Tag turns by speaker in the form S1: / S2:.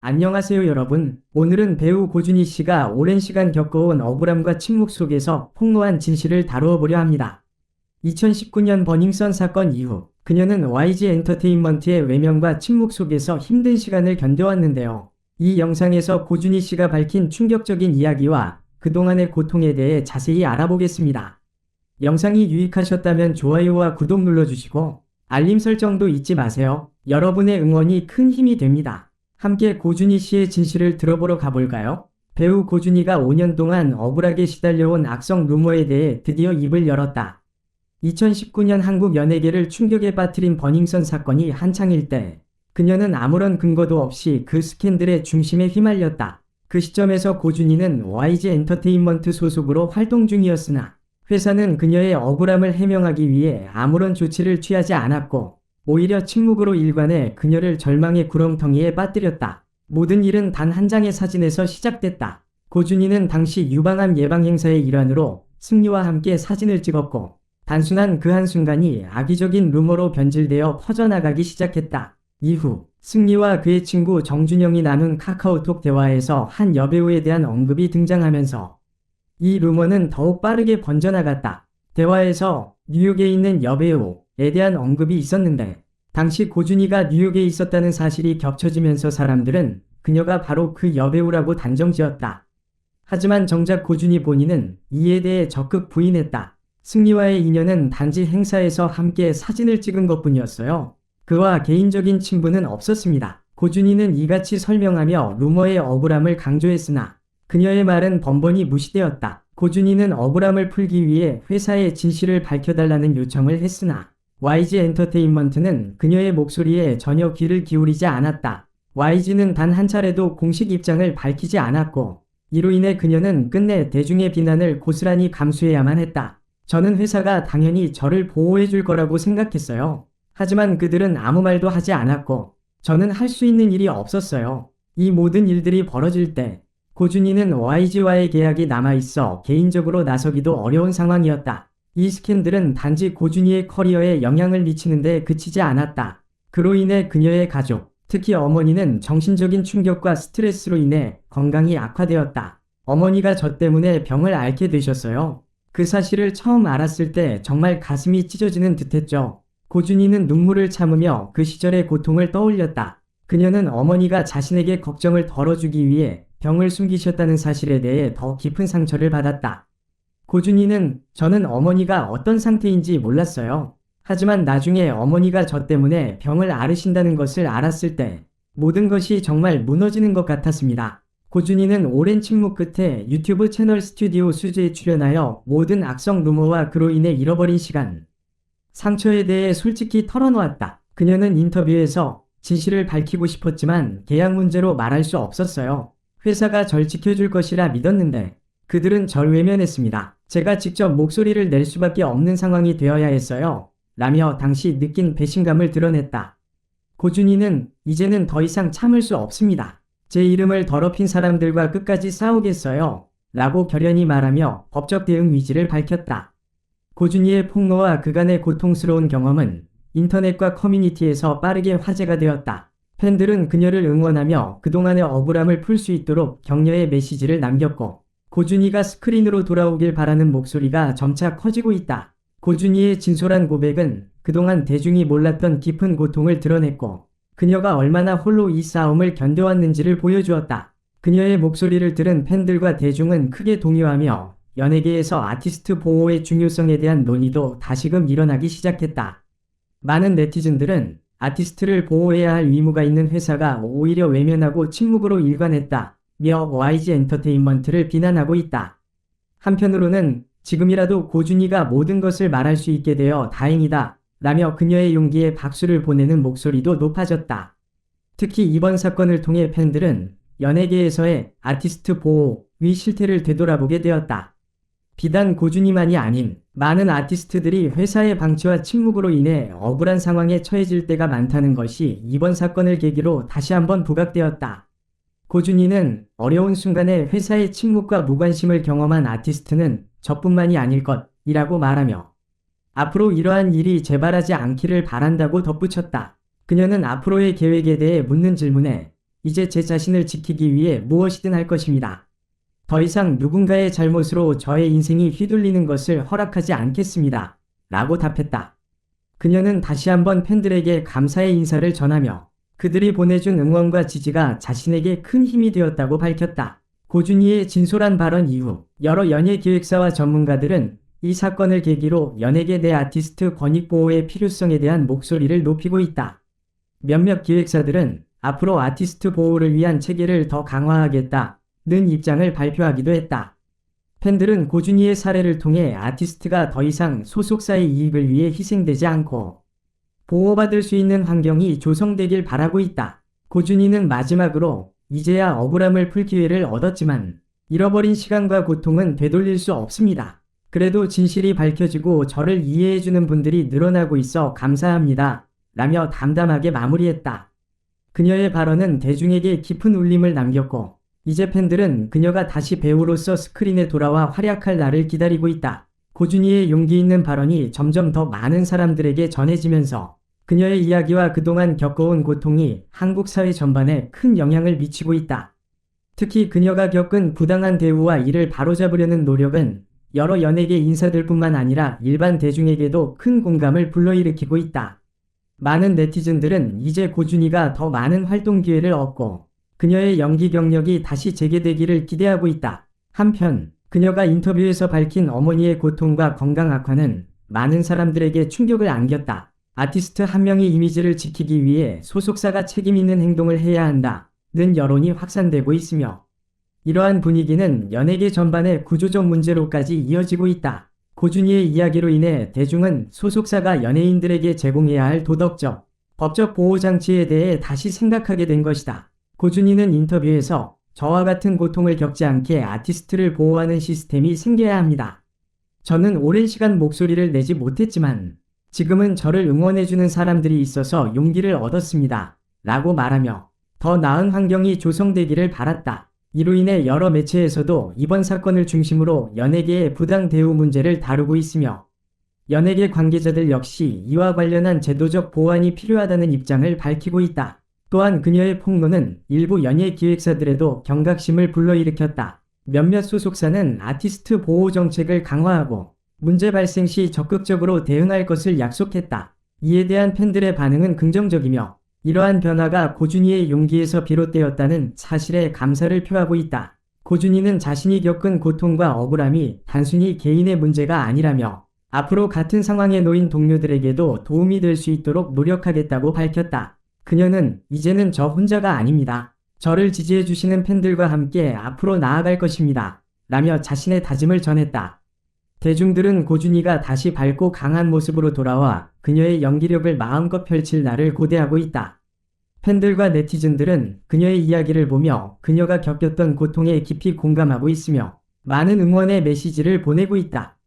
S1: 안녕하세요 여러분. 오늘은 배우 고준희 씨가 오랜 시간 겪어온 억울함과 침묵 속에서 폭로한 진실을 다루어 보려 합니다. 2019년 버닝썬 사건 이후 그녀는 YG 엔터테인먼트의 외면과 침묵 속에서 힘든 시간을 견뎌왔는데요. 이 영상에서 고준희 씨가 밝힌 충격적인 이야기와 그동안의 고통에 대해 자세히 알아보겠습니다. 영상이 유익하셨다면 좋아요와 구독 눌러주시고 알림 설정도 잊지 마세요. 여러분의 응원이 큰 힘이 됩니다. 함께 고준희 씨의 진실을 들어보러 가볼까요? 배우 고준희가 5년 동안 억울하게 시달려온 악성 루머에 대해 드디어 입을 열었다. 2019년 한국 연예계를 충격에 빠뜨린 버닝썬 사건이 한창일 때 그녀는 아무런 근거도 없이 그 스캔들의 중심에 휘말렸다. 그 시점에서 고준희는 YG 엔터테인먼트 소속으로 활동 중이었으나 회사는 그녀의 억울함을 해명하기 위해 아무런 조치를 취하지 않았고 오히려 침묵으로 일관해 그녀를 절망의 구렁텅이에 빠뜨렸다. 모든 일은 단 한 장의 사진에서 시작됐다. 고준희는 당시 유방암 예방 행사의 일환으로 승리와 함께 사진을 찍었고 단순한 그 한순간이 악의적인 루머로 변질되어 퍼져나가기 시작했다. 이후 승리와 그의 친구 정준영이 나눈 카카오톡 대화에서 한 여배우에 대한 언급이 등장하면서 이 루머는 더욱 빠르게 번져나갔다. 대화에서 뉴욕에 있는 여배우에 대한 언급이 있었는데 당시 고준희가 뉴욕에 있었다는 사실이 겹쳐지면서 사람들은 그녀가 바로 그 여배우라고 단정지었다. 하지만 정작 고준희 본인은 이에 대해 적극 부인했다. 승리와의 인연은 단지 행사에서 함께 사진을 찍은 것뿐이었어요. 그와 개인적인 친분은 없었습니다. 고준희는 이같이 설명하며 루머의 억울함을 강조했으나 그녀의 말은 번번이 무시되었다. 고준희는 억울함을 풀기 위해 회사에 진실을 밝혀달라는 요청을 했으나 YG 엔터테인먼트는 그녀의 목소리에 전혀 귀를 기울이지 않았다. YG는 단 한 차례도 공식 입장을 밝히지 않았고 이로 인해 그녀는 끝내 대중의 비난을 고스란히 감수해야만 했다. 저는 회사가 당연히 저를 보호해줄 거라고 생각했어요. 하지만 그들은 아무 말도 하지 않았고 저는 할 수 있는 일이 없었어요. 이 모든 일들이 벌어질 때 고준희는 YG와의 계약이 남아있어 개인적으로 나서기도 어려운 상황이었다. 이 스캔들은 단지 고준희의 커리어에 영향을 미치는 데 그치지 않았다. 그로 인해 그녀의 가족, 특히 어머니는 정신적인 충격과 스트레스로 인해 건강이 악화되었다. 어머니가 저 때문에 병을 앓게 되셨어요. 그 사실을 처음 알았을 때 정말 가슴이 찢어지는 듯했죠. 고준희는 눈물을 참으며 그 시절의 고통을 떠올렸다. 그녀는 어머니가 자신에게 걱정을 덜어주기 위해 병을 숨기셨다는 사실에 대해 더 깊은 상처를 받았다. 고준희는 저는 어머니가 어떤 상태인지 몰랐어요. 하지만 나중에 어머니가 저 때문에 병을 앓으신다는 것을 알았을 때 모든 것이 정말 무너지는 것 같았습니다. 고준희는 오랜 침묵 끝에 유튜브 채널 스튜디오 수즈에 출연하여 모든 악성 루머와 그로 인해 잃어버린 시간, 상처에 대해 솔직히 털어놓았다. 그녀는 인터뷰에서 진실을 밝히고 싶었지만 계약 문제로 말할 수 없었어요. 회사가 절 지켜줄 것이라 믿었는데 그들은 절 외면했습니다. 제가 직접 목소리를 낼 수밖에 없는 상황이 되어야 했어요. 라며 당시 느낀 배신감을 드러냈다. 고준희는 이제는 더 이상 참을 수 없습니다. 제 이름을 더럽힌 사람들과 끝까지 싸우겠어요. 라고 결연히 말하며 법적 대응 의지를 밝혔다. 고준희의 폭로와 그간의 고통스러운 경험은 인터넷과 커뮤니티에서 빠르게 화제가 되었다. 팬들은 그녀를 응원하며 그동안의 억울함을 풀 수 있도록 격려의 메시지를 남겼고 고준희가 스크린으로 돌아오길 바라는 목소리가 점차 커지고 있다. 고준희의 진솔한 고백은 그동안 대중이 몰랐던 깊은 고통을 드러냈고 그녀가 얼마나 홀로 이 싸움을 견뎌왔는지를 보여주었다. 그녀의 목소리를 들은 팬들과 대중은 크게 동요하며 연예계에서 아티스트 보호의 중요성에 대한 논의도 다시금 일어나기 시작했다. 많은 네티즌들은 아티스트를 보호해야 할 의무가 있는 회사가 오히려 외면하고 침묵으로 일관했다. 며 YG 엔터테인먼트를 비난하고 있다. 한편으로는 지금이라도 고준희가 모든 것을 말할 수 있게 되어 다행이다. 라며 그녀의 용기에 박수를 보내는 목소리도 높아졌다. 특히 이번 사건을 통해 팬들은 연예계에서의 아티스트 보호의 실태를 되돌아보게 되었다. 비단 고준희만이 아닌 많은 아티스트들이 회사의 방치와 침묵으로 인해 억울한 상황에 처해질 때가 많다는 것이 이번 사건을 계기로 다시 한번 부각되었다. 고준희는 어려운 순간에 회사의 침묵과 무관심을 경험한 아티스트는 저뿐만이 아닐 것이라고 말하며 앞으로 이러한 일이 재발하지 않기를 바란다고 덧붙였다. 그녀는 앞으로의 계획에 대해 묻는 질문에 이제 제 자신을 지키기 위해 무엇이든 할 것입니다. 더 이상 누군가의 잘못으로 저의 인생이 휘둘리는 것을 허락하지 않겠습니다. 라고 답했다. 그녀는 다시 한번 팬들에게 감사의 인사를 전하며 그들이 보내준 응원과 지지가 자신에게 큰 힘이 되었다고 밝혔다. 고준희의 진솔한 발언 이후 여러 연예 기획사와 전문가들은 이 사건을 계기로 연예계 내 아티스트 권익 보호의 필요성에 대한 목소리를 높이고 있다. 몇몇 기획사들은 앞으로 아티스트 보호를 위한 체계를 더 강화하겠다는 입장을 발표하기도 했다. 팬들은 고준희의 사례를 통해 아티스트가 더 이상 소속사의 이익을 위해 희생되지 않고 보호받을 수 있는 환경이 조성되길 바라고 있다. 고준희는 마지막으로 이제야 억울함을 풀 기회를 얻었지만 잃어버린 시간과 고통은 되돌릴 수 없습니다. 그래도 진실이 밝혀지고 저를 이해해주는 분들이 늘어나고 있어 감사합니다. 라며 담담하게 마무리했다. 그녀의 발언은 대중에게 깊은 울림을 남겼고 이제 팬들은 그녀가 다시 배우로서 스크린에 돌아와 활약할 날을 기다리고 있다. 고준희의 용기 있는 발언이 점점 더 많은 사람들에게 전해지면서 그녀의 이야기와 그동안 겪어온 고통이 한국 사회 전반에 큰 영향을 미치고 있다. 특히 그녀가 겪은 부당한 대우와 이를 바로잡으려는 노력은 여러 연예계 인사들뿐만 아니라 일반 대중에게도 큰 공감을 불러일으키고 있다. 많은 네티즌들은 이제 고준희가 더 많은 활동 기회를 얻고 그녀의 연기 경력이 다시 재개되기를 기대하고 있다. 한편 그녀가 인터뷰에서 밝힌 어머니의 고통과 건강 악화는 많은 사람들에게 충격을 안겼다. 아티스트 한 명의 이미지를 지키기 위해 소속사가 책임 있는 행동을 해야 한다는 여론이 확산되고 있으며 이러한 분위기는 연예계 전반의 구조적 문제로까지 이어지고 있다. 고준희의 이야기로 인해 대중은 소속사가 연예인들에게 제공해야 할 도덕적, 법적 보호장치에 대해 다시 생각하게 된 것이다. 고준희는 인터뷰에서 저와 같은 고통을 겪지 않게 아티스트를 보호하는 시스템이 생겨야 합니다. 저는 오랜 시간 목소리를 내지 못했지만 지금은 저를 응원해주는 사람들이 있어서 용기를 얻었습니다. 라고 말하며 더 나은 환경이 조성되기를 바랐다. 이로 인해 여러 매체에서도 이번 사건을 중심으로 연예계의 부당 대우 문제를 다루고 있으며 연예계 관계자들 역시 이와 관련한 제도적 보완이 필요하다는 입장을 밝히고 있다. 또한 그녀의 폭로는 일부 연예 기획사들에도 경각심을 불러일으켰다. 몇몇 소속사는 아티스트 보호 정책을 강화하고 문제 발생 시 적극적으로 대응할 것을 약속했다. 이에 대한 팬들의 반응은 긍정적이며 이러한 변화가 고준희의 용기에서 비롯되었다는 사실에 감사를 표하고 있다. 고준희는 자신이 겪은 고통과 억울함이 단순히 개인의 문제가 아니라며 앞으로 같은 상황에 놓인 동료들에게도 도움이 될 수 있도록 노력하겠다고 밝혔다. 그녀는 이제는 저 혼자가 아닙니다. 저를 지지해주시는 팬들과 함께 앞으로 나아갈 것입니다. 라며 자신의 다짐을 전했다. 대중들은 고준희가 다시 밝고 강한 모습으로 돌아와 그녀의 연기력을 마음껏 펼칠 날을 고대하고 있다. 팬들과 네티즌들은 그녀의 이야기를 보며 그녀가 겪었던 고통에 깊이 공감하고 있으며 많은 응원의 메시지를 보내고 있다.